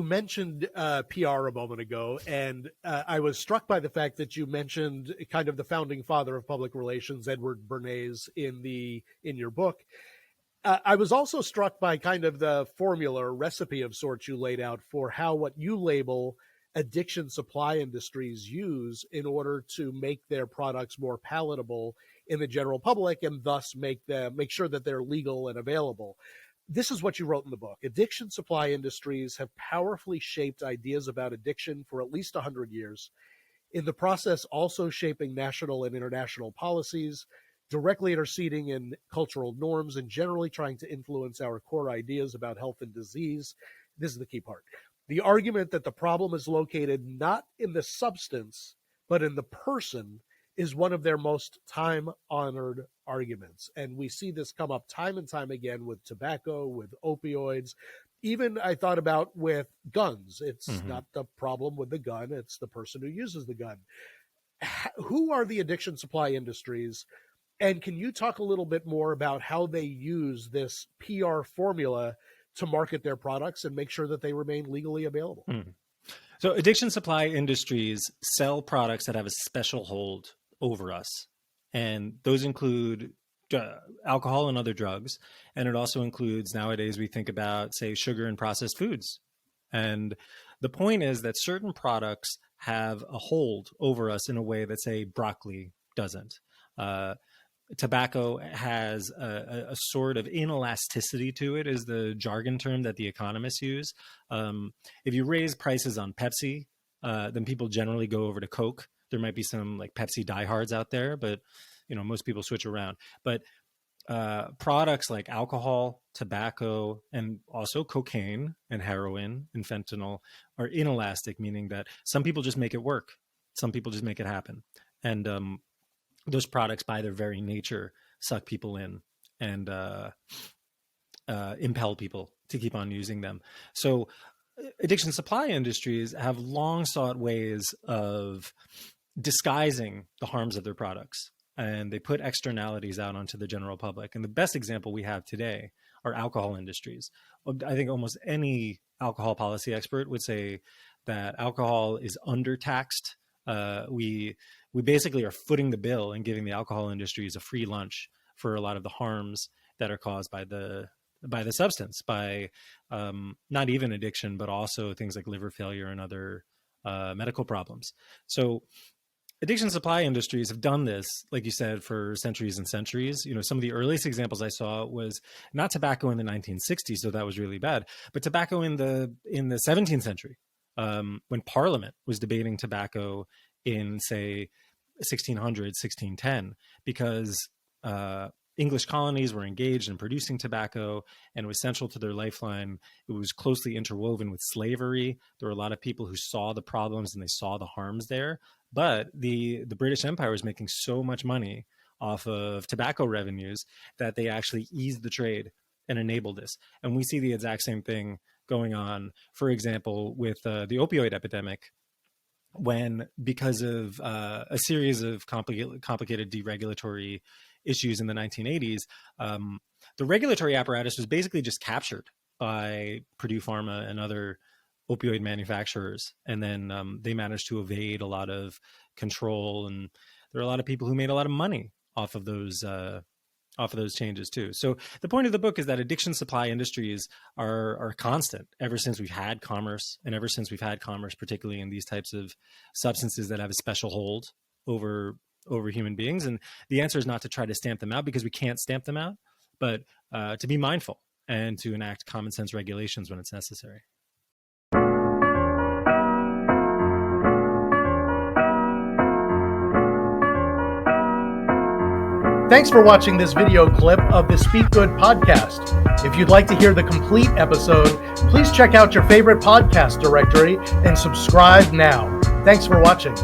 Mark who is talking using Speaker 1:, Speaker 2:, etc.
Speaker 1: mentioned PR a moment ago, and I was struck by the fact that you mentioned kind of the founding father of public relations, Edward Bernays, in your book. I was also struck by kind of the formula or recipe of sorts you laid out for how what you label addiction supply industries use in order to make their products more palatable in the general public and thus make sure that they're legal and available. This is what you wrote in the book. Addiction supply industries have powerfully shaped ideas about addiction for at least 100 years, in the process also shaping national and international policies, directly interceding in cultural norms, and generally trying to influence our core ideas about health and disease. This is the key part. The argument that the problem is located not in the substance, but in the person is one of their most time-honored arguments. And we see this come up time and time again with tobacco, with opioids. Even I thought about with guns. It's not the problem with the gun, it's the person who uses the gun. Who are the addiction supply industries? And can you talk a little bit more about how they use this PR formula to market their products and make sure that they remain legally available?
Speaker 2: So addiction supply industries sell products that have a special hold over us. And those include alcohol and other drugs. And it also includes, nowadays, we think about, say, sugar and processed foods. And the point is that certain products have a hold over us in a way that, say, broccoli doesn't. Tobacco has a sort of inelasticity to it, is the jargon term that the economists use. If you raise prices on Pepsi, then people generally go over to Coke. There might be some like Pepsi diehards out there, but most people switch around. But products like alcohol, tobacco, and also cocaine and heroin and fentanyl are inelastic, meaning that some people just make it work. Some people just make it happen. And those products, by their very nature, suck people in and impel people to keep on using them. So addiction supply industries have long sought ways of disguising the harms of their products, and they put externalities out onto the general public. And the best example we have today are alcohol industries. I think almost any alcohol policy expert would say that alcohol is undertaxed. We basically are footing the bill and giving the alcohol industries a free lunch for a lot of the harms that are caused by the substance, by not even addiction, but also things like liver failure and other medical problems. So addiction supply industries have done this, like you said, for centuries and centuries. Some of the earliest examples I saw was not tobacco in the 1960s, so that was really bad, but tobacco in the 17th century, when Parliament was debating tobacco in, say, 1600, 1610, because English colonies were engaged in producing tobacco and it was central to their lifeline. It was closely interwoven with slavery. There were a lot of people who saw the problems and they saw the harms there. But the British Empire was making so much money off of tobacco revenues that they actually eased the trade and enabled this. And we see the exact same thing going on, for example, with the opioid epidemic, when, because of a series of complicated deregulatory issues in the 1980s, the regulatory apparatus was basically just captured by Purdue Pharma and other opioid manufacturers. And then they managed to evade a lot of control. And there are a lot of people who made a lot of money off of those changes too. So the point of the book is that addiction supply industries are constant ever since we've had commerce, and ever since we've had commerce, particularly in these types of substances that have a special hold over human beings. And the answer is not to try to stamp them out, because we can't stamp them out, but to be mindful and to enact common sense regulations when it's necessary.
Speaker 1: Thanks for watching this video clip of the Speak Good podcast. If you'd like to hear the complete episode, please check out your favorite podcast directory and subscribe now. Thanks for watching.